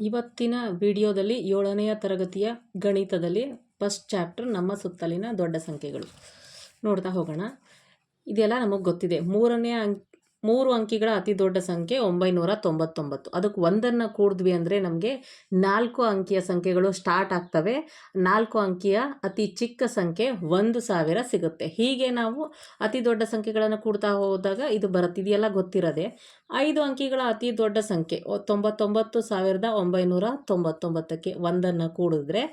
ಇವತ್ತಿನ ವಿಡಿಯೋದಲ್ಲಿ 7ನೆಯ ತರಗತಿಯ ಗಣಿತದಲ್ಲಿ ಫಸ್ಟ್ ಚಾಪ್ಟರ್ ನಮ್ಮ ಸುತ್ತಲಿನ ದೊಡ್ಡ ಸಂಖ್ಯೆಗಳು ನೋಡ್ತಾ ಹೋಗೋಣ. ಇದೆಲ್ಲ ನಮಗೆ ಗೊತ್ತಿದೆ. ಮೂರು ಅಂಕಿಗಳ ಅತಿ ದೊಡ್ಡ ಸಂಖ್ಯೆ 999. ಅದಕ್ಕೆ ಒಂದನ್ನು ಕೂಡಿದ್ವಿ ಅಂದರೆ ನಮಗೆ 4 ಅಂಕಿಯ ಸಂಖ್ಯೆಗಳು ಸ್ಟಾರ್ಟ್ ಆಗ್ತವೆ. 4 ಅಂಕಿಯ ಅತಿ ಚಿಕ್ಕ ಸಂಖ್ಯೆ 1000 ಸಿಗುತ್ತೆ. ಹೀಗೆ ನಾವು ಅತಿ ದೊಡ್ಡ ಸಂಖ್ಯೆಗಳನ್ನು ಕೂಡ್ತಾ ಹೋದಾಗ ಇದು ಬರುತ್ತೆ. ಇದೆಲ್ಲ ಗೊತ್ತಿರೋದೆ. 5 ಅಂಕಿಗಳ ಅತಿ ದೊಡ್ಡ ಸಂಖ್ಯೆ 99,999ಕ್ಕೆ ಒಂದನ್ನು ಕೂಡಿದ್ರೆ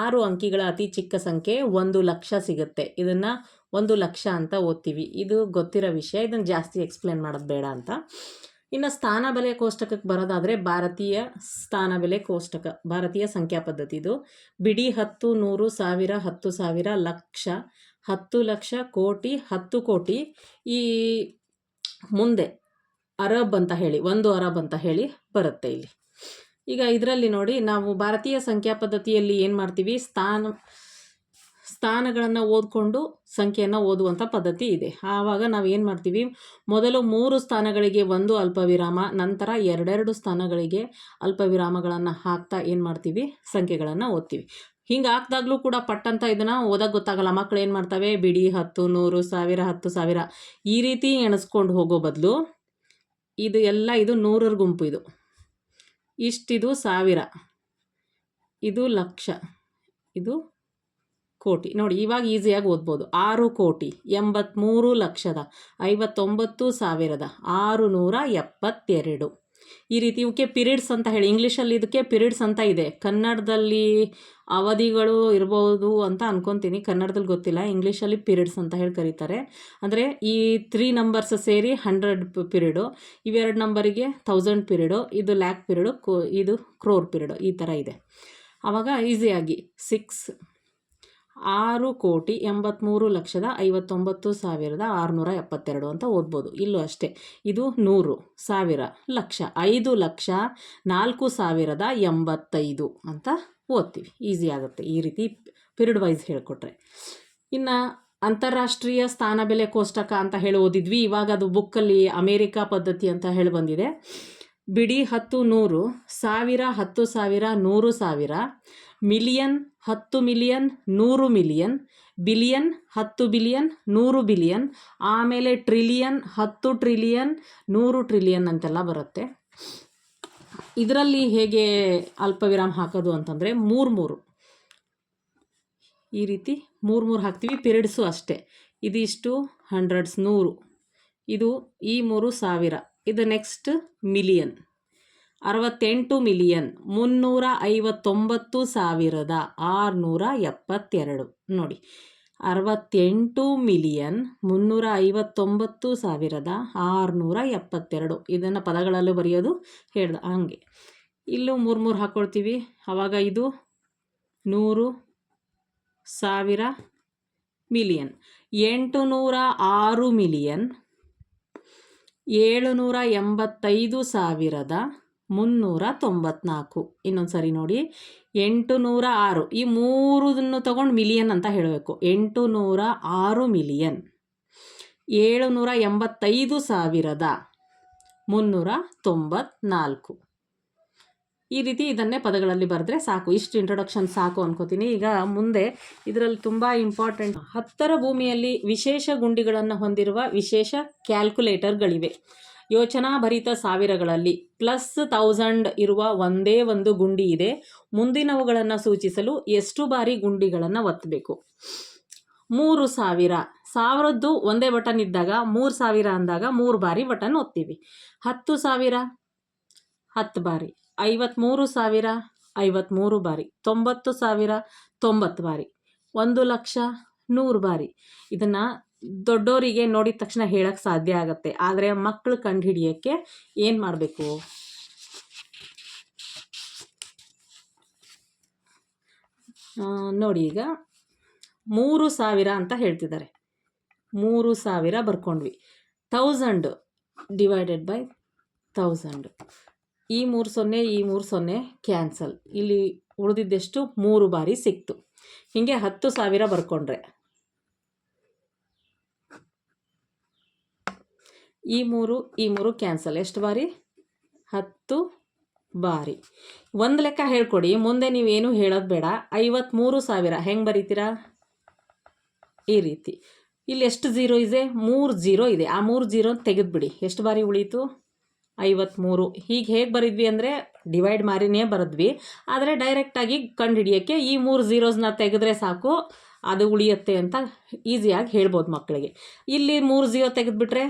6 ಅಂಕಿಗಳ ಅತಿ ಚಿಕ್ಕ ಸಂಖ್ಯೆ 1,00,000 ಸಿಗುತ್ತೆ. ಇದನ್ನು 1,00,000 ಅಂತ ಓದ್ತೀವಿ. ಇದು ಗೊತ್ತಿರೋ ವಿಷಯ, ಇದನ್ನು ಜಾಸ್ತಿ ಎಕ್ಸ್ಪ್ಲೇನ್ ಮಾಡೋದು ಬೇಡ ಅಂತ. ಇನ್ನು ಸ್ಥಾನ ಬೆಲೆ ಕೋಷ್ಟಕಕ್ಕೆ ಬರೋದಾದರೆ ಭಾರತೀಯ ಸ್ಥಾನ ಬೆಲೆ ಕೋಷ್ಟಕ, ಭಾರತೀಯ ಸಂಖ್ಯಾ ಪದ್ಧತಿ. ಇದು ಬಿಡಿ 10, 100, 1000, 10,000, ಲಕ್ಷ, 10 ಲಕ್ಷ, ಕೋಟಿ, 10 ಕೋಟಿ. ಈ ಮುಂದೆ ಅರಬ್ ಅಂತ ಹೇಳಿ 1 ಅರಬ್ ಅಂತ ಹೇಳಿ ಬರುತ್ತೆ ಇಲ್ಲಿ. ಈಗ ಇದರಲ್ಲಿ ನೋಡಿ, ನಾವು ಭಾರತೀಯ ಸಂಖ್ಯಾ ಪದ್ಧತಿಯಲ್ಲಿ ಏನು ಮಾಡ್ತೀವಿ, ಸ್ಥಾನಗಳನ್ನು ಓದ್ಕೊಂಡು ಸಂಖ್ಯೆಯನ್ನು ಓದುವಂಥ ಪದ್ಧತಿ ಇದೆ. ಆವಾಗ ನಾವು ಏನು ಮಾಡ್ತೀವಿ, ಮೊದಲು 3 ಸ್ಥಾನಗಳಿಗೆ 1 ಅಲ್ಪವಿರಾಮ, ನಂತರ 2 ಸ್ಥಾನಗಳಿಗೆ ಅಲ್ಪವಿರಾಮಗಳನ್ನು ಹಾಕ್ತಾ ಏನು ಮಾಡ್ತೀವಿ, ಸಂಖ್ಯೆಗಳನ್ನು ಓದ್ತೀವಿ. ಹಿಂಗೆ ಹಾಕ್ದಾಗಲೂ ಕೂಡ ಪಟ್ಟಂತ ಇದನ್ನು ಓದಕ್ಕೆ ಗೊತ್ತಾಗಲ್ಲ. ಮಕ್ಕಳು ಏನು ಮಾಡ್ತವೆ, ಬಿಡಿ 10, 100, 1000, 10,000 ಈ ರೀತಿ ಎಣಿಸ್ಕೊಂಡು ಹೋಗೋ ಬದಲು ಇದು 100ರ ಗುಂಪು. ಇಷ್ಟಿದು 1000, ಇದು ಲಕ್ಷ, ಇದು ಕೋಟಿ. ನೋಡಿ, ಇವಾಗ ಈಸಿಯಾಗಿ ಓದ್ಬೋದು. 6,59,59,672 ಈ ರೀತಿ. ಇವಕ್ಕೆ ಪಿರಿಯಡ್ಸ್ ಅಂತ ಹೇಳಿ, ಇಂಗ್ಲೀಷಲ್ಲಿ ಇದಕ್ಕೆ ಪಿರಿಯಡ್ಸ್ ಅಂತ ಇದೆ. ಕನ್ನಡದಲ್ಲಿ ಅವಧಿಗಳು ಇರ್ಬೋದು ಅಂತ ಅನ್ಕೊತೀನಿ, ಕನ್ನಡದಲ್ಲಿ ಗೊತ್ತಿಲ್ಲ. ಇಂಗ್ಲೀಷಲ್ಲಿ ಪಿರಿಯಡ್ಸ್ ಅಂತ ಹೇಳಿ ಕರೀತಾರೆ. ಅಂದರೆ ಈ 3 ನಂಬರ್ಸ್ ಸೇರಿ 100 ಪಿರಿಯಡು, ಇವೆರಡು ನಂಬರಿಗೆ 1000 ಪಿರಿಯಡು, ಇದು ಲ್ಯಾಕ್ ಪಿರಿಯಡು, ಇದು ಕ್ರೋರ್ ಪಿರಿಯಡು, ಈ ಥರ ಇದೆ. ಆವಾಗ ಈಸಿಯಾಗಿ 6,83,59,672 ಅಂತ ಓದ್ಬೋದು. ಇಲ್ಲೂ ಅಷ್ಟೇ, ಇದು 100, 1000, ಲಕ್ಷ, 5 ಲಕ್ಷ, 4,085 ಅಂತ ಓದ್ತೀವಿ. ಈಸಿ ಆಗುತ್ತೆ ಈ ರೀತಿ ಪಿರಿಯಡ್ ವೈಸ್ ಹೇಳಿಕೊಟ್ರೆ. ಇನ್ನು ಅಂತಾರಾಷ್ಟ್ರೀಯ ಸ್ಥಾನ ಬೆಲೆ ಕೋಷ್ಟಕ ಅಂತ ಹೇಳಿ ಓದಿದ್ವಿ. ಇವಾಗ ಅದು ಬುಕ್ಕಲ್ಲಿ ಅಮೇರಿಕಾ ಪದ್ಧತಿ ಅಂತ ಹೇಳಿ ಬಂದಿದೆ. ಬಿಡಿ 10, 100, 1000, 10,000, 100,000, million 10 million, 100 million, billion 10 billion, 100 billion, ಆಮೇಲೆ ಟ್ರಿಲಿಯನ್ 10 ಟ್ರಿಲಿಯನ್, 100 ಟ್ರಿಲಿಯನ್ ಅಂತೆಲ್ಲ ಬರುತ್ತೆ. ಇದರಲ್ಲಿ ಹೇಗೆ ಅಲ್ಪವಿರಾಮ ಹಾಕೋದು ಅಂತಂದರೆ 3 ಈ ರೀತಿ 3 ಹಾಕ್ತೀವಿ. ಪಿರಿಯಡ್ಸು ಅಷ್ಟೇ. ಇದಿಷ್ಟು ಹಂಡ್ರೆಡ್ಸ್ 100, ಇದು ಈ 3,000, ಇದು ನೆಕ್ಸ್ಟ್ ಮಿಲಿಯನ್ 68 ಮಿಲಿಯನ್ 359,672. ನೋಡಿ, 68 ಮಿಲಿಯನ್ 359,672. ಇದನ್ನು ಪದಗಳಲ್ಲೂ ಬರೆಯೋದು ಹೇಳ್ದ ಹಂಗೆ. ಇಲ್ಲೂ 3 ಹಾಕ್ಕೊಳ್ತೀವಿ. ಆವಾಗ ಇದು 100, 1000, ಮಿಲಿಯನ್ 806 ಮಿಲಿಯನ್ 785,394. ಇನ್ನೊಂದು ಸರಿ ನೋಡಿ, 806, ಈ 3 ತಗೊಂಡು ಮಿಲಿಯನ್ ಅಂತ ಹೇಳಬೇಕು. 806 ಮಿಲಿಯನ್ 785,394. ಈ ರೀತಿ ಇದನ್ನೇ ಪದಗಳಲ್ಲಿ ಬರೆದ್ರೆ ಸಾಕು. ಇಷ್ಟು ಇಂಟ್ರೊಡಕ್ಷನ್ ಸಾಕು ಅನ್ಕೋತೀನಿ. ಈಗ ಮುಂದೆ ಇದರಲ್ಲಿ ತುಂಬ ಇಂಪಾರ್ಟೆಂಟ್, 10ರ ಭೂಮಿಯಲ್ಲಿ ವಿಶೇಷ ಗುಂಡಿಗಳನ್ನು ಹೊಂದಿರುವ ವಿಶೇಷ ಕ್ಯಾಲ್ಕುಲೇಟರ್ಗಳಿವೆ. ಯೋಚನಾಭರಿತ ಸಾವಿರಗಳಲ್ಲಿ +1000 ಇರುವ ಒಂದೇ ಒಂದು ಗುಂಡಿ ಇದೆ. ಮುಂದಿನವುಗಳನ್ನು ಸೂಚಿಸಲು ಎಷ್ಟು ಬಾರಿ ಗುಂಡಿಗಳನ್ನು ಒತ್ತಬೇಕು? 3,000, 1000ದ್ದು ಒಂದೇ ಬಟನ್ ಇದ್ದಾಗ 3,000 ಅಂದಾಗ 3 ಬಾರಿ ಬಟನ್ ಒತ್ತೀವಿ. 10,000 10 ಬಾರಿ, 53,000 53 ಬಾರಿ, 90,000 90 ಬಾರಿ, 1,00,000 100 ಬಾರಿ. ಇದನ್ನು ದೊಡ್ಡೋರಿಗೆ ನೋಡಿದ ತಕ್ಷಣ ಹೇಳಕ್ಕೆ ಸಾಧ್ಯ ಆಗುತ್ತೆ. ಆದರೆ ಮಕ್ಕಳು ಕಂಡುಹಿಡಿಯೋಕ್ಕೆ ಏನು ಮಾಡಬೇಕು, ನೋಡಿ, ಈಗ 3,000 ಅಂತ ಹೇಳ್ತಿದ್ದಾರೆ. 3,000 ಬರ್ಕೊಂಡ್ವಿ. 1000 ಡಿವೈಡೆಡ್ ಬೈ 1000, ಈ 3 ಈ 3 ಕ್ಯಾನ್ಸಲ್. ಇಲ್ಲಿ ಉಳಿದಿದ್ದೆಷ್ಟು 3 ಬಾರಿ ಸಿಕ್ತು. ಹೀಗೆ 10,000 ಬರ್ಕೊಂಡ್ರೆ ಈ 3 ಕ್ಯಾನ್ಸಲ್. ಎಷ್ಟು ಬಾರಿ? 10 ಬಾರಿ. ಒಂದು ಲೆಕ್ಕ ಹೇಳ್ಕೊಡಿ, ಮುಂದೆ ನೀವೇನು ಹೇಳೋದು ಬೇಡ. 53,000 ಹೆಂಗೆ ಬರೀತೀರಾ? ಈ ರೀತಿ. ಇಲ್ಲಿ ಎಷ್ಟು ಝೀರೋ ಇದೆ? 3 ಝೀರೋ ಇದೆ. ಆ 3 ಝೀರೋ ತೆಗೆದುಬಿಡಿ. ಎಷ್ಟು ಬಾರಿ ಉಳೀತು? 53. ಹೀಗೆ ಹೇಗೆ ಬರಿದ್ವಿ ಅಂದರೆ ಡಿವೈಡ್ ಮಾಡಿನೇ ಬರೆದ್ವಿ. ಆದರೆ ಡೈರೆಕ್ಟಾಗಿ ಕಂಡುಹಿಡಿಯೋಕ್ಕೆ ಈ 3 ಝೀರೋಸ್ನ ತೆಗೆದ್ರೆ ಸಾಕು, ಅದು ಉಳಿಯುತ್ತೆ ಅಂತ ಈಸಿಯಾಗಿ ಹೇಳ್ಬೋದು ಮಕ್ಕಳಿಗೆ. ಇಲ್ಲಿ 3 ಝೀರೋ ತೆಗೆದುಬಿಟ್ರೆ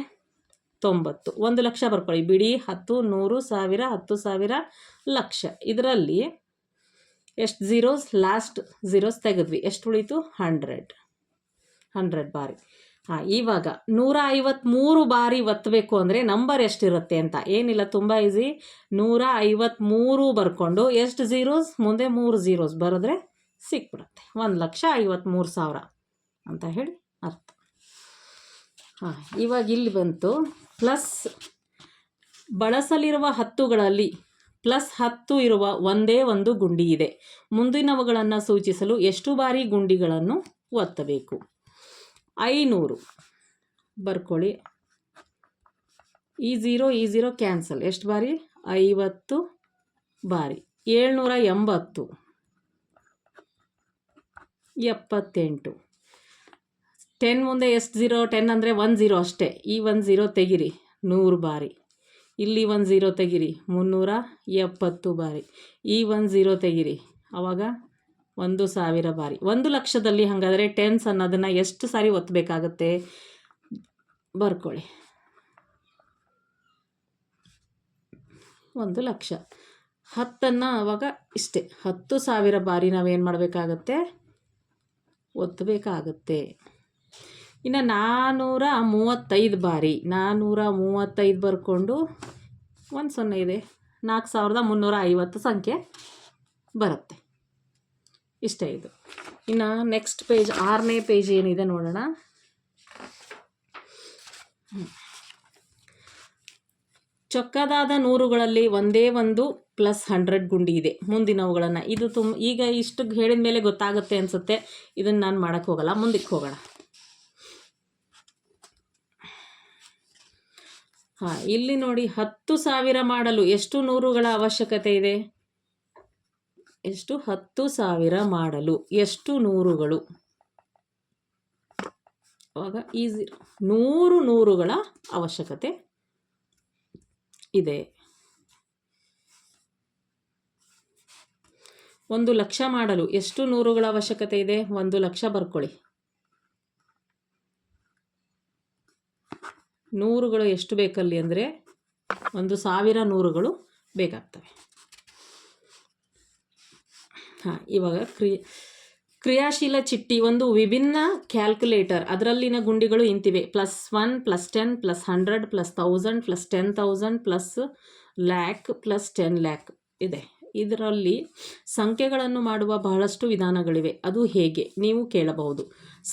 90. 1 ಲಕ್ಷ ಬರ್ಕೊಳ್ಳಿ. ಬಿಡಿ 10, 100, 1000, 10,000, ಲಕ್ಷ. ಇದರಲ್ಲಿ ಎಷ್ಟು ಝೀರೋಸ್? Last zeros ತೆಗೆದ್ವಿ. ಎಷ್ಟು ಉಳೀತು? 100 ಬಾರಿ. ಇವಾಗ 153 ಬಾರಿ ಒತ್ತಬೇಕು ಅಂದರೆ ನಂಬರ್ ಎಷ್ಟಿರುತ್ತೆ ಅಂತ. ಏನಿಲ್ಲ, ತುಂಬ ಈಸಿ. 153 ಬರ್ಕೊಂಡು ಎಷ್ಟು ಝೀರೋಸ್? ಮುಂದೆ 3 ಝೀರೋಸ್ ಬರೆದ್ರೆ ಸಿಕ್ಬಿಡುತ್ತೆ. 1,53,000 ಅಂತ ಹೇಳಿ ಅರ್ಥ. ಇವಾಗ ಇಲ್ಲಿ ಬಂತು ಪ್ಲಸ್. ಬಳಸಲಿರುವ 10ಗಳಲ್ಲಿ +10 ಇರುವ ಒಂದೇ ಒಂದು ಗುಂಡಿ ಇದೆ. ಮುಂದಿನವುಗಳನ್ನು ಸೂಚಿಸಲು ಎಷ್ಟು ಬಾರಿ ಗುಂಡಿಗಳನ್ನು ಒತ್ತಬೇಕು? 500 ಬರ್ಕೊಳ್ಳಿ. ಈ ಝೀರೋ ಕ್ಯಾನ್ಸಲ್. ಎಷ್ಟು ಬಾರಿ? 50 ಬಾರಿ. 780, 78. 10 ಮುಂದೆ ಎಷ್ಟು ಝೀರೋ? 10 ಅಂದರೆ 1 ಝೀರೋ ಅಷ್ಟೇ. ಈ 1 ಝೀರೋ ತೆಗಿರಿ. 100 ಬಾರಿ. ಇಲ್ಲಿ 1 ಝೀರೋ ತೆಗಿರಿ. 370 ಬಾರಿ. ಈ 1 ಝೀರೋ ತೆಗಿರಿ. ಆವಾಗ 1,000 ಬಾರಿ. 1 ಲಕ್ಷದಲ್ಲಿ ಹಾಗಾದರೆ ಟೆನ್ಸ್ ಅನ್ನೋದನ್ನು ಎಷ್ಟು ಸಾರಿ ಒತ್ತಬೇಕಾಗತ್ತೆ? ಬರ್ಕೊಳ್ಳಿ. 1 ಲಕ್ಷ. 10 ಆವಾಗ ಇಷ್ಟೇ. 10,000 ಬಾರಿ ನಾವೇನು ಮಾಡಬೇಕಾಗತ್ತೆ? ಒತ್ತಬೇಕಾಗತ್ತೆ. ಇನ್ನು 435 ಬಾರಿ. 435 ಬರ್ಕೊಂಡು 1 0 ಇದೆ. 4,350 ಸಂಖ್ಯೆ ಬರುತ್ತೆ. ಇಷ್ಟೇ ಇದು. ಇನ್ನು ನೆಕ್ಸ್ಟ್ ಪೇಜ್, 6ನೇ ಪೇಜ್ ಏನಿದೆ ನೋಡೋಣ. ಚೊಕ್ಕದಾದ ನೂರುಗಳಲ್ಲಿ ಒಂದೇ ಒಂದು +100 ಗುಂಡಿ ಇದೆ. ಮುಂದಿನವುಗಳನ್ನು ಇದು ಈಗ ಇಷ್ಟು ಹೇಳಿದ ಮೇಲೆ ಗೊತ್ತಾಗುತ್ತೆ ಅನಿಸುತ್ತೆ. ಇದನ್ನು ನಾನು ಮಾಡೋಕ್ಕೆ ಹೋಗಲ್ಲ, ಮುಂದಕ್ಕೆ ಹೋಗೋಣ. ಇಲ್ಲಿ ನೋಡಿ, 10,000 ಮಾಡಲು ಎಷ್ಟು ನೂರುಗಳ ಅವಶ್ಯಕತೆ ಇದೆ? ಎಷ್ಟು? 10,000 ಮಾಡಲು ಎಷ್ಟು ನೂರುಗಳು? ಆವಾಗ ಈಸಿ. 100 ನೂರುಗಳ ಅವಶ್ಯಕತೆ ಇದೆ. 1 ಲಕ್ಷ ಮಾಡಲು ಎಷ್ಟು ನೂರುಗಳ ಅವಶ್ಯಕತೆ ಇದೆ? 1 ಲಕ್ಷ ಬರ್ಕೊಳ್ಳಿ. ನೂರುಗಳು ಎಷ್ಟು ಬೇಕಲ್ಲಿ ಅಂದರೆ 1,000 ನೂರುಗಳು ಬೇಕಾಗ್ತವೆ. ಇವಾಗ ಕ್ರಿಯಾಶೀಲ ಚಿಟ್ಟಿ ಒಂದು ವಿಭಿನ್ನ ಕ್ಯಾಲ್ಕುಲೇಟರ್. ಅದರಲ್ಲಿನ ಗುಂಡಿಗಳು ಇಂತಿವೆ: +1, +10, +100, +1000, +10,000, +1,00,000, +10 lakh ಇದೆ. ಇದರಲ್ಲಿ ಸಂಖ್ಯೆಗಳನ್ನು ಮಾಡುವ ಬಹಳಷ್ಟು ವಿಧಾನಗಳಿವೆ. ಅದು ಹೇಗೆ? ನೀವು ಕೇಳಬಹುದು.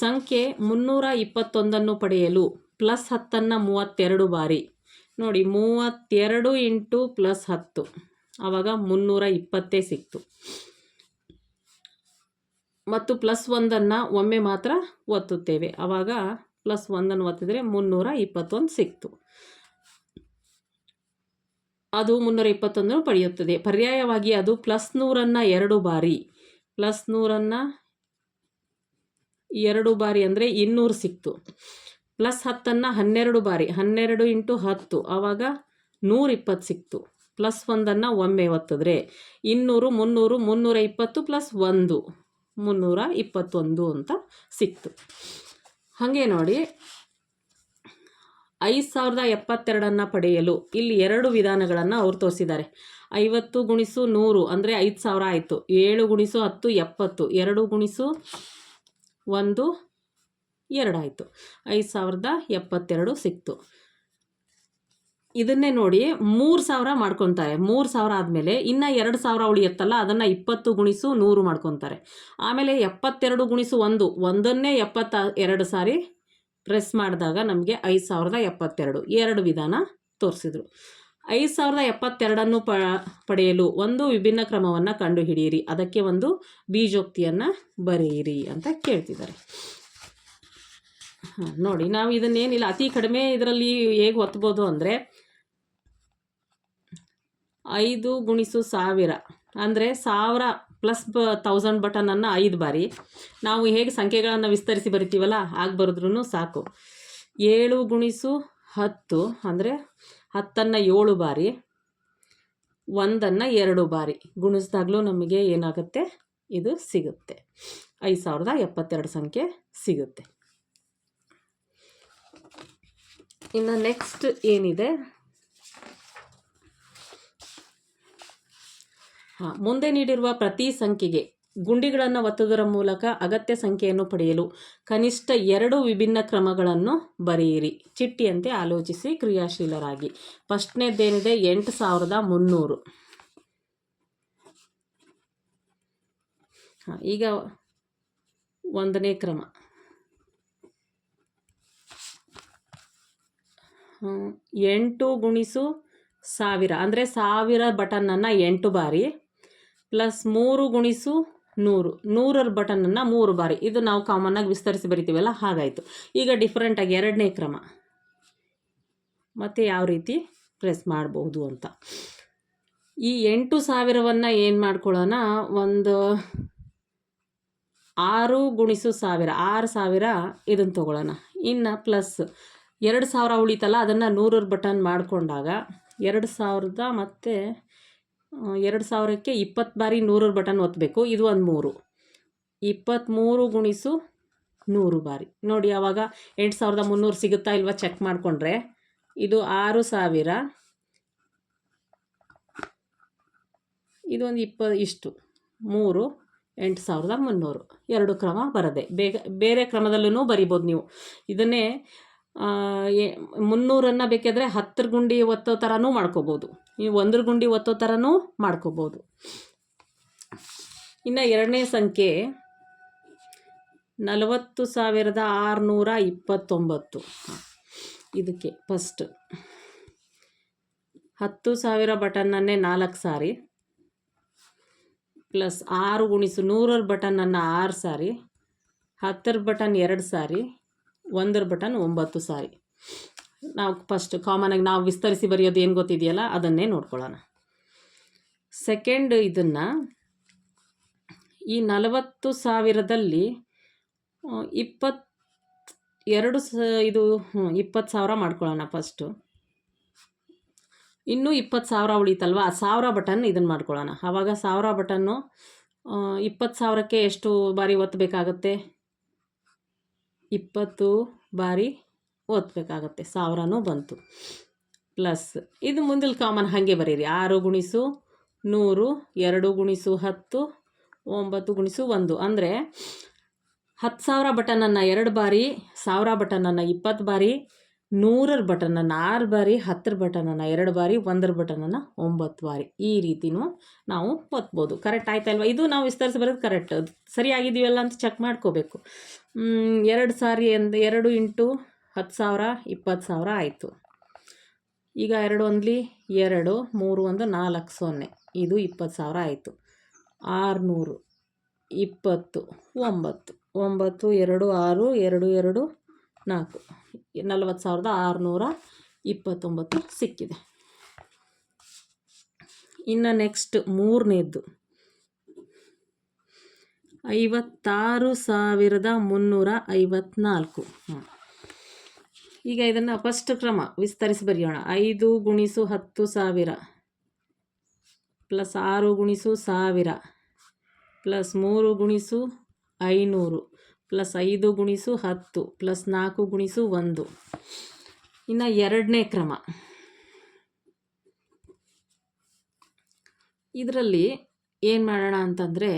ಸಂಖ್ಯೆ 321 ಪಡೆಯಲು +10 32 ಬಾರಿ. ನೋಡಿ, 32 × +10 ಆವಾಗ 320 ಸಿಕ್ತು. ಮತ್ತು +1 ಒಮ್ಮೆ ಮಾತ್ರ ಒತ್ತುತ್ತೇವೆ. ಆವಾಗ +1 ಒತ್ತಿದರೆ 321 ಸಿಕ್ತು. ಅದು 321 ಪಡೆಯುತ್ತದೆ. ಪರ್ಯಾಯವಾಗಿ ಅದು +100 2 ಬಾರಿ. +100 2 ಬಾರಿ ಅಂದರೆ 200 ಸಿಕ್ತು. +10 12 ಬಾರಿ. 12 × 10 ಆವಾಗ 120 ಸಿಕ್ತು. +1 ಒಮ್ಮೆ ಒತ್ತಿದ್ರೆ 200, 300, 320 +1 321 ಅಂತ ಸಿಕ್ತು. ಹಾಗೆ ನೋಡಿ, 5,072 ಪಡೆಯಲು ಇಲ್ಲಿ 2 ವಿಧಾನಗಳನ್ನು ಅವ್ರು ತೋರಿಸಿದ್ದಾರೆ. 50 × 100 ಅಂದರೆ 5,000 ಆಯಿತು. 7 × 10 70. 2 × 1 2 ಆಯಿತು. 5,072 ಸಿಕ್ತು. ಇದನ್ನೇ ನೋಡಿ 3,000 ಮಾಡ್ಕೊತಾರೆ. 3,000 ಆದಮೇಲೆ ಇನ್ನು 2,000 ಉಳಿಯುತ್ತಲ್ಲ, ಅದನ್ನು 20 × 100 ಮಾಡ್ಕೊತಾರೆ. ಆಮೇಲೆ 72 × 1 ಒಂದನ್ನೇ 72 ಸಾರಿ ಪ್ರೆಸ್ ಮಾಡಿದಾಗ ನಮಗೆ 5,072. 2 ವಿಧಾನ ತೋರಿಸಿದ್ರು. 5,072 ಪಡೆಯಲು ಒಂದು ವಿಭಿನ್ನ ಕ್ರಮವನ್ನು ಕಂಡುಹಿಡಿಯಿರಿ. ಅದಕ್ಕೆ ಒಂದು ಬೀಜೋಕ್ತಿಯನ್ನು ಬರೆಯಿರಿ ಅಂತ ಕೇಳ್ತಿದ್ದಾರೆ. ನೋಡಿ, ನಾವು ಇದನ್ನೇನಿಲ್ಲ, ಅತಿ ಕಡಿಮೆ ಇದರಲ್ಲಿ ಹೇಗೆ ಒತ್ಬೋದು ಅಂದರೆ 5 ಗುಣಿಸು 1000 ಅಂದರೆ 1000 ಪ್ಲಸ್ 1000 ಬಟನನ್ನು 5 ಬಾರಿ. ನಾವು ಹೇಗೆ ಸಂಖ್ಯೆಗಳನ್ನು ವಿಸ್ತರಿಸಿ ಬರಿತೀವಲ್ಲ ಹಾಗೆ ಬರೆದ್ರೂ ಸಾಕು. 7 ಗುಣಿಸು 10 ಅಂದರೆ 10ನ್ನು 7 ಬಾರಿ, 1ನ್ನು 2 ಬಾರಿ ಗುಣಿಸಿದಾಗಲೂ ನಮಗೆ ಏನಾಗುತ್ತೆ, ಇದು ಸಿಗುತ್ತೆ. 5072 ಸಂಖ್ಯೆ ಸಿಗುತ್ತೆ. ಇನ್ನು ನೆಕ್ಸ್ಟ್ ಏನಿದೆ, ಮುಂದೆ ನೀಡಿರುವ ಪ್ರತಿ ಸಂಖ್ಯೆಗೆ ಗುಂಡಿಗಳನ್ನು ಒತ್ತುವುದರ ಮೂಲಕ ಅಗತ್ಯ ಸಂಖ್ಯೆಯನ್ನು ಪಡೆಯಲು ಕನಿಷ್ಠ 2 ವಿಭಿನ್ನ ಕ್ರಮಗಳನ್ನು ಬರೆಯಿರಿ. ಚಿಟ್ಟಿಯಂತೆ ಆಲೋಚಿಸಿ ಕ್ರಿಯಾಶೀಲರಾಗಿ. ಫಸ್ಟ್ನೇದ್ದೇನಿದೆ, 8300. ಈಗ 1ನೇ ಕ್ರಮ, 8 ಗುಣಿಸು 1000 ಅಂದರೆ 1000 ಬಟನನ್ನು 8 ಬಾರಿ, ಪ್ಲಸ್ 3 ಗುಣಿಸು 100 100 ಬಟನನ್ನು 3 ಬಾರಿ. ಇದು ನಾವು ಕಾಮನ್ನಾಗಿ ವಿಸ್ತರಿಸಿ ಬರಿತೀವಲ್ಲ ಹಾಗಾಯಿತು. ಈಗ ಡಿಫ್ರೆಂಟಾಗಿ 2ನೇ ಕ್ರಮ ಮತ್ತು ಯಾವ ರೀತಿ ಪ್ರೆಸ್ ಮಾಡಬಹುದು ಅಂತ. ಈ 8000ವನ್ನು ಏನು ಮಾಡ್ಕೊಳ್ಳೋಣ, ಒಂದು 6 ಗುಣಿಸು 1000 6000 ಇದನ್ನು ತೊಗೊಳ್ಳೋಣ. ಇನ್ನು ಪ್ಲಸ್ 2000 ಉಳಿತಲ್ಲ, ಅದನ್ನು 100 ಬಟನ್ ಮಾಡಿಕೊಂಡಾಗ 2000 ಮತ್ತು 2000ಕ್ಕೆ 20 ಬಾರಿ 100 ಬಟನ್ ಒತ್ತಬೇಕು. ಇದು ಒಂದು 3, 23 ಗುಣಿಸು 100 ಬಾರಿ. ನೋಡಿ ಆವಾಗ 8300 ಸಿಗುತ್ತಾ ಇಲ್ವಾ ಚೆಕ್ ಮಾಡಿಕೊಂಡ್ರೆ, ಇದು 6000, ಇದೊಂದು 20, ಇಷ್ಟು 3 8300. 2 ಕ್ರಮ ಬರದೆ. ಬೇರೆ ಕ್ರಮದಲ್ಲೂ ಬರಿಬೋದು ನೀವು. ಇದನ್ನೇ 300 ಬೇಕಾದರೆ 10 ಗುಂಡಿ ಒತ್ತೋ ಥರನೂ ಮಾಡ್ಕೋಬೋದು, ನೀವು 1 ಗುಂಡಿ ಒತ್ತೋ ಥರನೂ ಮಾಡ್ಕೋಬೋದು. ಇನ್ನು 2ನೇ ಸಂಖ್ಯೆ 40629. ಇದಕ್ಕೆ ಫಸ್ಟ್ 10,000 ಬಟನ್ನನ್ನೇ 4 ಸಾರಿ, ಪ್ಲಸ್ 6 ಗುಣಿಸು 100 ಬಟನನ್ನು 6 ಸಾರಿ, 10 ಬಟನ್ 2 ಸಾರಿ, 1 ಬಟನ್ 9 ಸಾರಿ. ನಾವು ಫಸ್ಟ್ ಕಾಮನಾಗಿ ನಾವು ವಿಸ್ತರಿಸಿ ಬರೆಯೋದು ಏನು ಗೊತ್ತಿದೆಯಲ್ಲ ಅದನ್ನೇ ನೋಡ್ಕೊಳ್ಳೋಣ. ಸೆಕೆಂಡ್, ಇದನ್ನು ಈ 40,000ದಲ್ಲಿ 20,000 ಮಾಡ್ಕೊಳ್ಳೋಣ ಫಸ್ಟು. ಇನ್ನೂ 20,000 ಉಳಿತಲ್ವ, 1000 ಬಟನ್ ಇದನ್ನು ಮಾಡ್ಕೊಳ್ಳೋಣ. ಆವಾಗ 1000 ಬಟನ್ನು 20,000ಕ್ಕೆ ಎಷ್ಟು ಬಾರಿ ಒತ್ತಬೇಕಾಗತ್ತೆ, 20 ಬಾರಿ ಒತ್ತಬೇಕಾಗತ್ತೆ, 1000ನೂ ಬಂತು. ಪ್ಲಸ್ ಇದು ಮುಂದಿನ ಕಾಮನ್ ಹಾಗೆ ಬರೀರಿ, 6 ಗುಣಿಸು 100, 2 ಗುಣಿಸು 10, 9 ಗುಣಿಸು 1 ಅಂದರೆ 10,000 ಬಟನನ್ನು 2 ಬಾರಿ, 1000 ಬಟನನ್ನು 20 ಬಾರಿ, 100 ಬಟನನ್ನು 6 ಬಾರಿ, 10 ಬಟನನ್ನು 2 ಬಾರಿ, 1 ಬಟನನ್ನು 9 ಬಾರಿ. ಈ ರೀತಿಯೂ ನಾವು ಒತ್ಬೋದು. ಕರೆಕ್ಟ್ ಆಯ್ತಲ್ವ? ಇದು ನಾವು ವಿಸ್ತರಿಸಿ ಬರೋದು ಕರೆಕ್ಟ್, ಸರಿಯಾಗಿದೆಯಲ್ಲ ಅಂತ ಚೆಕ್ ಮಾಡ್ಕೋಬೇಕು. 2 ಸಾರಿ 2 ಇಂಟು 10,000 20,000 ಆಯಿತು. ಈಗ 2 1 2, 3 1 4 0, ಇದು 20,000 ಆಯಿತು. 600 20 9 9 2 6 2 2 4 40,629 ಸಿಕ್ಕಿದೆ. ಇನ್ನು ನೆಕ್ಸ್ಟ್ 3ನೇದ್ದು 56,354. ಈಗ ಇದನ್ನು ಫಸ್ಟ್ ಕ್ರಮ ವಿಸ್ತರಿಸಿ ಬರೆಯೋಣ. 5 ಗುಣಿಸು 10,000 ಪ್ಲಸ್ 6 ಗುಣಿಸು 1000 ಪ್ಲಸ್ 3 ಗುಣಿಸು 500 ಪ್ಲಸ್ 5 ಗುಣಿಸು 10 ಪ್ಲಸ್ 4 ಗುಣಿಸು 1. ಇನ್ನು 2ನೇ ಕ್ರಮ, ಇದರಲ್ಲಿ ಏನು ಮಾಡೋಣ ಅಂತಂದರೆ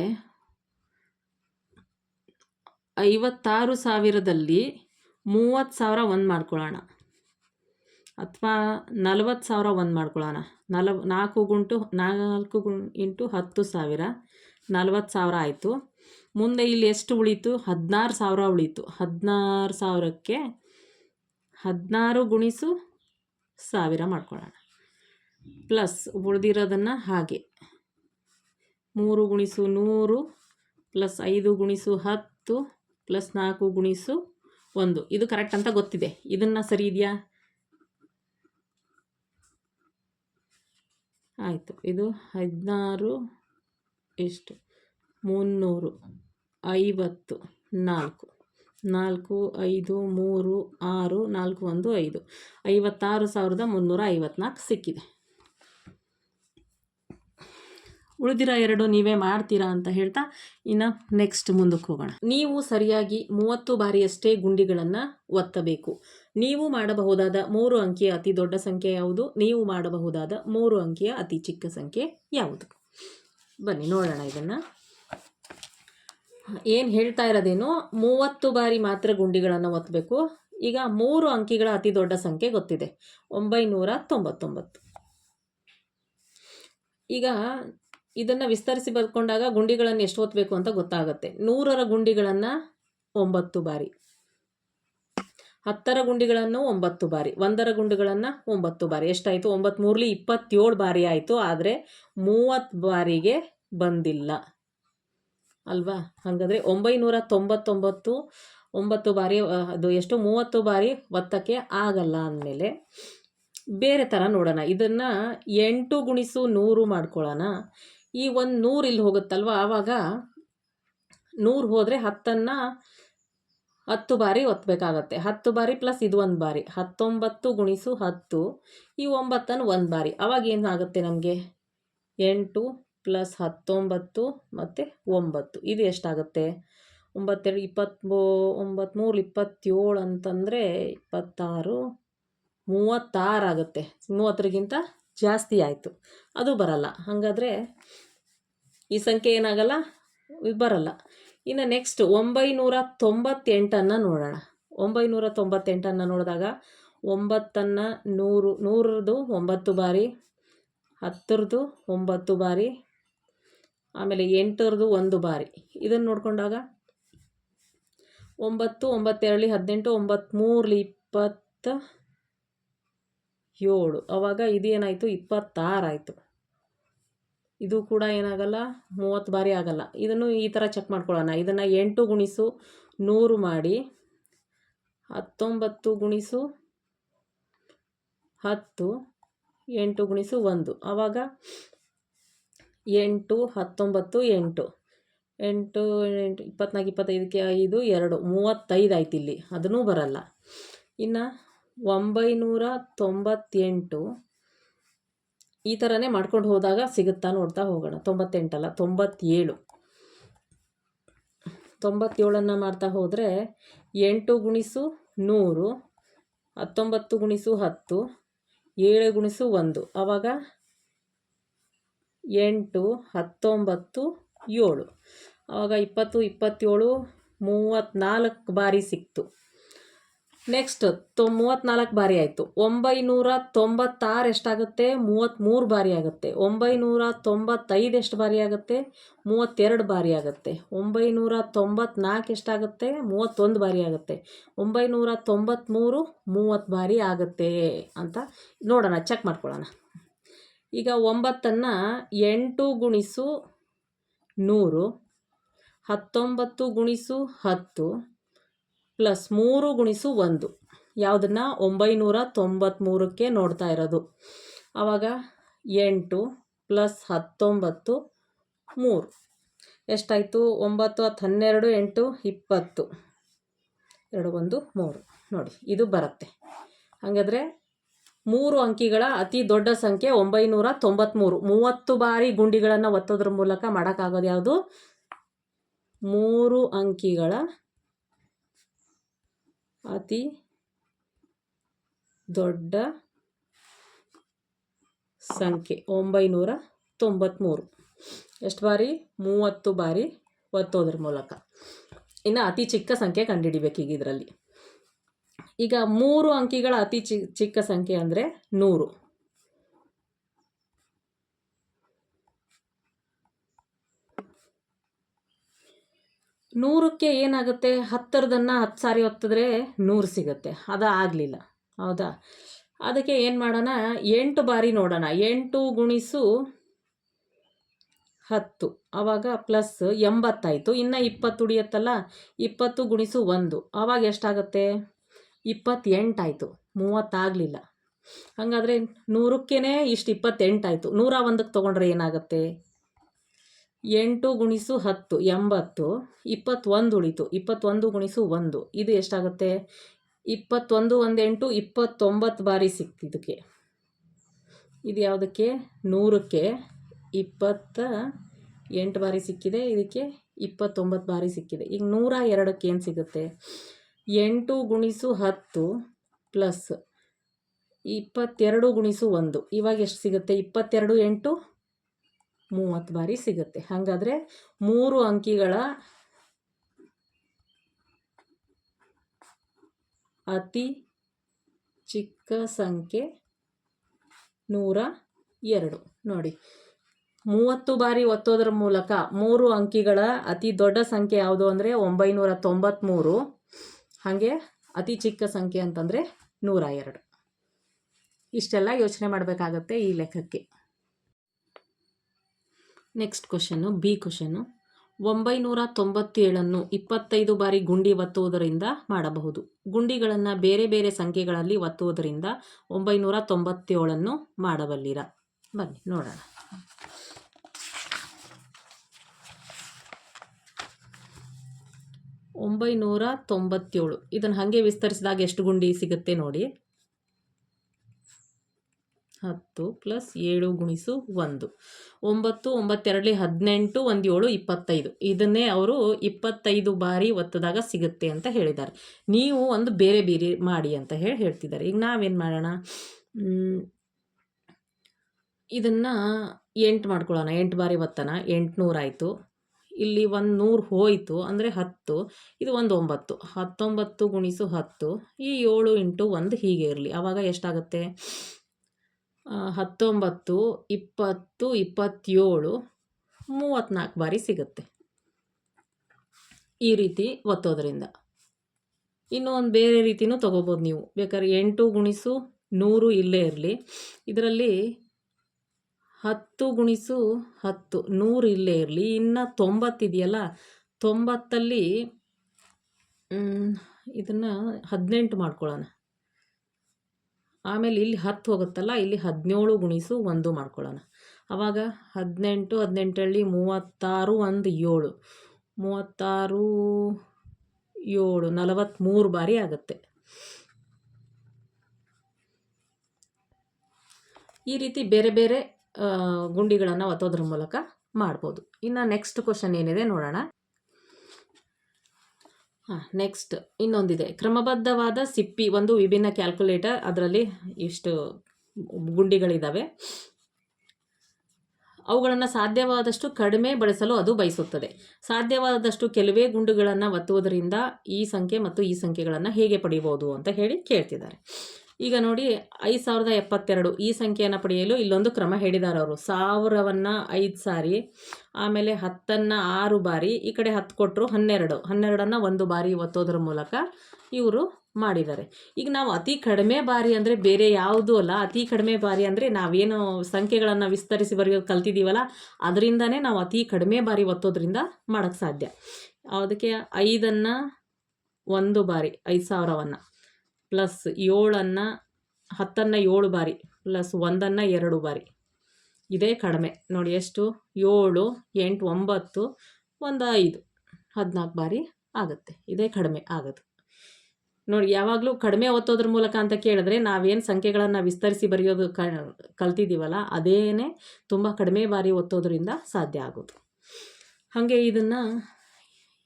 56,000ದಲ್ಲಿ 30,000 ಒಂದು ಮಾಡ್ಕೊಳ್ಳೋಣ, ಅಥವಾ 40,000 ಒಂದು ಮಾಡ್ಕೊಳ್ಳೋಣ. 4 ಇಂಟು 10,000 40,000 ಆಯಿತು. ಮುಂದೆ ಇಲ್ಲಿ ಎಷ್ಟು ಉಳೀತು, 16,000 ಉಳೀತು. 16,000ಕ್ಕೆ 16 ಗುಣಿಸು 1000 ಮಾಡ್ಕೊಳ್ಳೋಣ. ಪ್ಲಸ್ ಉಳಿದಿರೋದನ್ನು ಹಾಗೆ 3 ಗುಣಿಸು 100 ಪ್ಲಸ್ 5 ಗುಣಿಸು 10 ಪ್ಲಸ್ 4 ಗುಣಿಸು 1. ಇದು ಕರೆಕ್ಟ್ ಅಂತ ಗೊತ್ತಿದೆ. ಇದನ್ನು ಸರಿ ಇದೆಯಾ? ಆಯಿತು. ಇದು 16 ಎಷ್ಟು 350 4 4 5 3 6 4 1 5 56,354 ಸಿಕ್ಕಿದೆ. ಉಳಿದಿರೋ 2 ನೀವೇ ಮಾಡ್ತೀರಾ ಅಂತ ಹೇಳ್ತಾ ಇನ್ನು ನೆಕ್ಸ್ಟ್ ಮುಂದಕ್ಕೆ ಹೋಗೋಣ. ನೀವು ಸರಿಯಾಗಿ 30 ಬಾರಿಯಷ್ಟೇ ಗುಂಡಿಗಳನ್ನು ಒತ್ತಬೇಕು. ನೀವು ಮಾಡಬಹುದಾದ 3 ಅಂಕಿಯ ಅತಿ ದೊಡ್ಡ ಸಂಖ್ಯೆ ಯಾವುದು? ನೀವು ಮಾಡಬಹುದಾದ 3 ಅಂಕಿಯ ಅತಿ ಚಿಕ್ಕ ಸಂಖ್ಯೆ ಯಾವುದು? ಬನ್ನಿ ನೋಡೋಣ. ಇದನ್ನು ಏನು ಹೇಳ್ತಾ ಇರೋದೇನು, 30 ಬಾರಿ ಮಾತ್ರ ಗುಂಡಿಗಳನ್ನು ಒತ್ತಬೇಕು. ಈಗ 3 ಅಂಕಿಗಳ ಅತಿ ದೊಡ್ಡ ಸಂಖ್ಯೆ ಗೊತ್ತಿದೆ, 999. ಈಗ ಇದನ್ನು ವಿಸ್ತರಿಸಿ ಬರ್ಕೊಂಡಾಗ ಗುಂಡಿಗಳನ್ನು ಎಷ್ಟು ಒತ್ತಬೇಕು ಅಂತ ಗೊತ್ತಾಗುತ್ತೆ. 100ರ ಗುಂಡಿಗಳನ್ನು 9 ಬಾರಿ, 10ರ ಗುಂಡಿಗಳನ್ನು 9 ಬಾರಿ, 1ರ ಗುಂಡಿಗಳನ್ನು 9 ಬಾರಿ. ಎಷ್ಟಾಯಿತು? 9 3 27 ಬಾರಿ ಆಯಿತು. ಆದರೆ 30 ಬಾರಿಗೆ ಬಂದಿಲ್ಲ ಅಲ್ವಾ? ಹಾಗಾದರೆ 999 9 ಬಾರಿ ಅದು ಎಷ್ಟು? 30 ಬಾರಿ ಒತ್ತಕ್ಕೆ ಆಗಲ್ಲ ಅಂದಮೇಲೆ ಬೇರೆ ಥರ ನೋಡೋಣ. ಇದನ್ನು 8 ಗುಣಿಸು 100 ಮಾಡ್ಕೊಳ್ಳೋಣ. ಈ ಒಂದು 100 ಇಲ್ಲಿ ಹೋಗುತ್ತಲ್ವ, ಆವಾಗ 100 ಹೋದರೆ 10ನ್ನು 10 ಬಾರಿ ಒತ್ತಬೇಕಾಗತ್ತೆ. 10 ಬಾರಿ ಪ್ಲಸ್ ಇದು 1 ಬಾರಿ, 19 ಗುಣಿಸು 10, ಈ 9ನ್ನು 1 ಬಾರಿ. ಆವಾಗ ಏನಾಗುತ್ತೆ ನಮಗೆ? 8 ಪ್ಲಸ್ 19 ಮತ್ತು 9, ಇದು ಎಷ್ಟಾಗುತ್ತೆ? 9 2 23 27 ಅಂತಂದರೆ 26 36 ಆಗುತ್ತೆ. 30ಗಿಂತ ಜಾಸ್ತಿ ಆಯಿತು, ಅದು ಬರಲ್ಲ. ಹಾಗಾದರೆ ಈ ಸಂಖ್ಯೆ ಏನಾಗಲ್ಲ, ಬರಲ್ಲ. ಇನ್ನು ನೆಕ್ಸ್ಟ್ 998 ನೋಡೋಣ. 998 ನೋಡಿದಾಗ 9ನ್ನು 100, 100ರದು 9 ಬಾರಿ, 10ರದು 9 ಬಾರಿ, ಆಮೇಲೆ 8ರದು 1 ಬಾರಿ. ಇದನ್ನು ನೋಡಿಕೊಂಡಾಗ 9 9 2 18, 9 3 27, ಆವಾಗ ಇದೇನಾಯಿತು? 26 ಆಯಿತು. ಇದು ಕೂಡ ಏನಾಗಲ್ಲ, 30 ಬಾರಿ ಆಗಲ್ಲ. ಇದನ್ನು ಈ ಥರ ಚೆಕ್ ಮಾಡ್ಕೊಳ್ಳೋಣ. ಇದನ್ನು 8 ಗುಣಿಸು 100 ಮಾಡಿ, 19 ಗುಣಿಸು 10, 8 ಗುಣಿಸು 1, ಆವಾಗ 8 19 8 8 24 25ಕ್ಕೆ 5 2 35 ಆಯ್ತು. ಇಲ್ಲಿ ಅದನ್ನೂ ಬರಲ್ಲ. ಇನ್ನು 998 ಈ ಥರನೇ ಮಾಡ್ಕೊಂಡು ಹೋದಾಗ ಸಿಗುತ್ತಾ ನೋಡ್ತಾ ಹೋಗೋಣ. 98 ಅಲ್ಲ, 97. 97ನ್ನು ಮಾಡ್ತಾ ಹೋದರೆ 8 ಗುಣಿಸು 100, 19 ಗುಣಿಸು 10, 7 ಗುಣಿಸು 1, ಆವಾಗ 8 19 7, ಆವಾಗ 20 27 34 ಬಾರಿ ಸಿಕ್ತು. ನೆಕ್ಸ್ಟ್ 34 ಬಾರಿ ಆಯಿತು. 996 ಎಷ್ಟಾಗುತ್ತೆ? 33 ಬಾರಿ ಆಗುತ್ತೆ. 995 ಎಷ್ಟು ಬಾರಿ ಆಗುತ್ತೆ? 32 ಬಾರಿ ಆಗುತ್ತೆ. 994 ಎಷ್ಟಾಗುತ್ತೆ? 31 ಬಾರಿ ಆಗುತ್ತೆ. 993 30 ಬಾರಿ ಆಗುತ್ತೆ ಅಂತ ನೋಡೋಣ, ಚೆಕ್ ಮಾಡ್ಕೊಳ್ಳೋಣ. ಈಗ 9ನ್ನು 8 ಗುಣಿಸು 100, 19 ಗುಣಿಸು 10 ಪ್ಲಸ್ 3 ಗುಣಿಸು 1, ಯಾವುದನ್ನು? 993ಕ್ಕೆ ನೋಡ್ತಾ ಇರೋದು. ಆವಾಗ 8 ಪ್ಲಸ್ 19 3 ಎಷ್ಟಾಯಿತು? 9 10 12 8 20, 2 1 3. ನೋಡಿ, ಇದು ಬರುತ್ತೆ. ಹಾಗಾದರೆ 3 ಅಂಕಿಗಳ ಅತಿ ದೊಡ್ಡ ಸಂಖ್ಯೆ 993. 30 ಬಾರಿ ಗುಂಡಿಗಳನ್ನು ಒತ್ತೋದ್ರ ಮೂಲಕ ಮಾಡೋಕ್ಕಾಗೋದು ಯಾವುದು? 3 ಅಂಕಿಗಳ ಅತಿ ದೊಡ್ಡ ಸಂಖ್ಯೆ 993. ಎಷ್ಟು ಬಾರಿ? 30 ಬಾರಿ ಒತ್ತೋದ್ರ ಮೂಲಕ. ಇನ್ನು ಅತಿ ಚಿಕ್ಕ ಸಂಖ್ಯೆ ಕಂಡುಹಿಡಿಬೇಕೀಗ ಇದರಲ್ಲಿ. ಈಗ 3 ಅಂಕಿಗಳ ಅತಿ ಚಿಕ್ಕ ಸಂಖ್ಯೆ ಅಂದರೆ 100. 100ಕ್ಕೆ ಏನಾಗುತ್ತೆ? 10ರದನ್ನು 10 ಸಾರಿ ಒತ್ತಿದ್ರೆ 100 ಸಿಗುತ್ತೆ. ಅದು ಆಗಲಿಲ್ಲ, ಹೌದಾ? ಅದಕ್ಕೆ ಏನು ಮಾಡೋಣ? 8 ಬಾರಿ ನೋಡೋಣ. 8 ಗುಣಿಸು 10, ಆವಾಗ ಪ್ಲಸ್ 80 ಆಯಿತು. ಇನ್ನು 20 ಉಳಿಯುತ್ತಲ್ಲ, 20 ಗುಣಿಸು 1, ಆವಾಗ ಎಷ್ಟಾಗುತ್ತೆ? 28 ಆಯಿತು. 30 ಆಗಲಿಲ್ಲ. ಹಾಗಾದರೆ 100ಕ್ಕೆ ಇಷ್ಟು 28 ಆಯಿತು. 101ಕ್ಕೆ ತೊಗೊಂಡ್ರೆ ಏನಾಗುತ್ತೆ? 8 ಗುಣಿಸು 10 80, 21 ಉಳಿತು. 21 ಗುಣಿಸು 1 ಇದು ಎಷ್ಟಾಗುತ್ತೆ? 21 1 8 29 ಬಾರಿ ಸಿಕ್ತಿದ್ದಕ್ಕೆ. ಇದು ಯಾವುದಕ್ಕೆ? 100ಕ್ಕೆ 28 ಬಾರಿ ಸಿಕ್ಕಿದೆ, ಇದಕ್ಕೆ 29 ಬಾರಿ ಸಿಕ್ಕಿದೆ. ಈಗ 102ಕ್ಕೆ ಏನು ಸಿಗುತ್ತೆ? 8 ಗುಣಿಸು 10 ಪ್ಲಸ್ 22 ಗುಣಿಸು 1 ಇವಾಗ ಎಷ್ಟು ಸಿಗುತ್ತೆ? 22 8 30 ಬಾರಿ ಸಿಗುತ್ತೆ. ಹಾಗಾದರೆ 3 ಅಂಕಿಗಳ ಅತಿ ಚಿಕ್ಕ ಸಂಖ್ಯೆ 102. ನೋಡಿ, 30 ಬಾರಿ ಒತ್ತೋದ್ರ ಮೂಲಕ 3 ಅಂಕಿಗಳ ಅತಿ ದೊಡ್ಡ ಸಂಖ್ಯೆ ಯಾವುದು ಅಂದರೆ 993. ಹಾಗೆ ಅತಿ ಚಿಕ್ಕ ಸಂಖ್ಯೆ ಅಂತಂದರೆ 102. ಇಷ್ಟೆಲ್ಲ ಯೋಚನೆ ಮಾಡಬೇಕಾಗತ್ತೆ ಈ ಲೆಕ್ಕಕ್ಕೆ. Next question, B question. 997 25 ಬಾರಿ ಗುಂಡಿ ಒತ್ತುವುದರಿಂದ ಮಾಡಬಹುದು. ಗುಂಡಿಗಳನ್ನು ಬೇರೆ ಬೇರೆ ಸಂಖ್ಯೆಗಳಲ್ಲಿ ಒತ್ತುವುದರಿಂದ 997 ಮಾಡಬಲ್ಲಿರ? ಬನ್ನಿ ನೋಡೋಣ. ಒಂಬೈನೂರ 97 ಇದನ್ನು ಹಾಗೆ ವಿಸ್ತರಿಸಿದಾಗ ಎಷ್ಟು ಗುಂಡಿ ಸಿಗುತ್ತೆ ನೋಡಿ. 10 ಪ್ಲಸ್ 7 ಗುಣಿಸು 1 9 9 2 18 1 7 25. ಇದನ್ನೇ ಅವರು 25 ಬಾರಿ ಒತ್ತದಾಗ ಸಿಗುತ್ತೆ ಅಂತ ಹೇಳಿದ್ದಾರೆ. ನೀವು ಒಂದು ಬೇರೆ ಬೇರೆ ಮಾಡಿ ಅಂತ ಹೇಳ್ತಿದ್ದಾರೆ. ಈಗ ನಾವೇನು ಮಾಡೋಣ? ಇದನ್ನು 8 ಮಾಡ್ಕೊಳ್ಳೋಣ. 8 ಬಾರಿ ಒತ್ತನ 800 ಆಯಿತು. ಇಲ್ಲಿ 100 ಹೋಯಿತು ಅಂದರೆ 10, ಇದು 9 19 ಗುಣಿಸು 10, ಈ 7 ಇಂಟು 1 ಹೀಗೆ ಇರಲಿ. ಆವಾಗ ಎಷ್ಟಾಗುತ್ತೆ? 19 20 27 34 ಬಾರಿ ಸಿಗುತ್ತೆ ಈ ರೀತಿ ಒತ್ತೋದ್ರಿಂದ. ಇನ್ನೂ ಒಂದು ಬೇರೆ ರೀತಿಯೂ ತೊಗೋಬೋದು ನೀವು ಬೇಕಾದ್ರೆ. 8 ಗುಣಿಸು 100 ಇಲ್ಲೇ ಇರಲಿ. ಇದರಲ್ಲಿ 10 ಗುಣಿಸು 10 100 ಇಲ್ಲೇ ಇರಲಿ. ಇನ್ನು 90 ಇದೆಯಲ್ಲ, 90ಅಲ್ಲಿ ಇದನ್ನು 18 ಮಾಡ್ಕೊಳ್ಳೋಣ. ಆಮೇಲೆ ಇಲ್ಲಿ 10 ಹೋಗುತ್ತಲ್ಲ, ಇಲ್ಲಿ 17 ಗುಣಿಸು 1 ಮಾಡ್ಕೊಳ್ಳೋಣ. ಆವಾಗ 18 18 36 1 7 36 7 43 ಬಾರಿ ಆಗುತ್ತೆ. ಈ ರೀತಿ ಬೇರೆ ಬೇರೆ ಗುಂಡಿಗಳನ್ನು ಒತ್ತೋದ್ರ ಮೂಲಕ ಮಾಡ್ಬೋದು. ಇನ್ನು ನೆಕ್ಸ್ಟ್ ಕ್ವಶನ್ ಏನಿದೆ ನೋಡೋಣ. ನೆಕ್ಸ್ಟ್ ಇನ್ನೊಂದಿದೆ. ಕ್ರಮಬದ್ಧವಾದ ಸಿಪ್ಪಿ ಒಂದು ವಿಭಿನ್ನ ಕ್ಯಾಲ್ಕುಲೇಟರ್. ಅದರಲ್ಲಿ ಇಷ್ಟು ಗುಂಡಿಗಳಿದ್ದಾವೆ. ಅವುಗಳನ್ನು ಸಾಧ್ಯವಾದಷ್ಟು ಕಡಿಮೆ ಬಳಸಲು ಅದು ಬಯಸುತ್ತದೆ. ಸಾಧ್ಯವಾದಷ್ಟು ಕೆಲವೇ ಗುಂಡುಗಳನ್ನು ಒತ್ತುವುದರಿಂದ ಈ ಸಂಖ್ಯೆ ಮತ್ತು ಈ ಸಂಖ್ಯೆಗಳನ್ನು ಹೇಗೆ ಪಡೆಯಬಹುದು ಅಂತ ಹೇಳಿ ಕೇಳ್ತಿದ್ದಾರೆ. ಈಗ ನೋಡಿ, 5072 ಈ ಸಂಖ್ಯೆಯನ್ನು ಪಡೆಯಲು ಇಲ್ಲೊಂದು ಕ್ರಮ ಹೇಳಿದ್ದಾರೆ ಅವರು. 1000ನ್ನು 5 ಸಾರಿ, ಆಮೇಲೆ 10ನ್ನು 6 ಬಾರಿ, ಈ ಕಡೆ 10 ಕೊಟ್ಟರು 12ನ್ನು 1 ಬಾರಿ ಒತ್ತೋದ್ರ ಮೂಲಕ ಇವರು ಮಾಡಿದ್ದಾರೆ. ಈಗ ನಾವು ಅತಿ ಕಡಿಮೆ ಬಾರಿ ಅಂದರೆ ಬೇರೆ ಯಾವುದೂ ಅಲ್ಲ. ಅತಿ ಕಡಿಮೆ ಬಾರಿ ಅಂದರೆ ನಾವೇನು ಸಂಖ್ಯೆಗಳನ್ನು ವಿಸ್ತರಿಸಿ ಬರೆಯೋದು ಕಲ್ತಿದ್ದೀವಲ್ಲ, ಅದರಿಂದನೇ ನಾವು ಅತಿ ಕಡಿಮೆ ಬಾರಿ ಒತ್ತೋದ್ರಿಂದ ಮಾಡೋಕ್ಕೆ ಸಾಧ್ಯ. ಅದಕ್ಕೆ 5ನ್ನು 1 ಬಾರಿ 5000ವನ್ನು, ಪ್ಲಸ್ 7ನ್ನು 10ನ್ನು 7 ಬಾರಿ, ಪ್ಲಸ್ 1ನ್ನು 2 ಬಾರಿ. ಇದೇ ಕಡಿಮೆ ನೋಡಿ. ಎಷ್ಟು? 7 8 9 1 5 14 ಬಾರಿ ಆಗುತ್ತೆ. ಇದೇ ಕಡಿಮೆ ಆಗೋದು ನೋಡಿ. ಯಾವಾಗಲೂ ಕಡಿಮೆ ಒತ್ತೋದ್ರ ಮೂಲಕ ಅಂತ ಕೇಳಿದ್ರೆ ನಾವೇನು ಸಂಖ್ಯೆಗಳನ್ನು ವಿಸ್ತರಿಸಿ ಬರೆಯೋದು ಕಲ್ತಿದ್ದೀವಲ್ಲ, ಅದೇನೇ ತುಂಬ ಕಡಿಮೆ ಬಾರಿ ಒತ್ತೋದ್ರಿಂದ ಸಾಧ್ಯ ಆಗೋದು. ಹಾಗೆ ಇದನ್ನು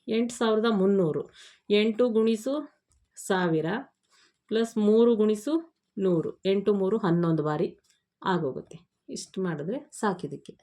8300 8 ಗುಣಿಸು 1000 ಪ್ಲಸ್ 3 ಗುಣಿಸು 100 8 3 11 ಬಾರಿ ಆಗೋಗುತ್ತೆ. ಇಷ್ಟು ಮಾಡಿದ್ರೆ ಸಾಕಿದಕ್ಕೆ.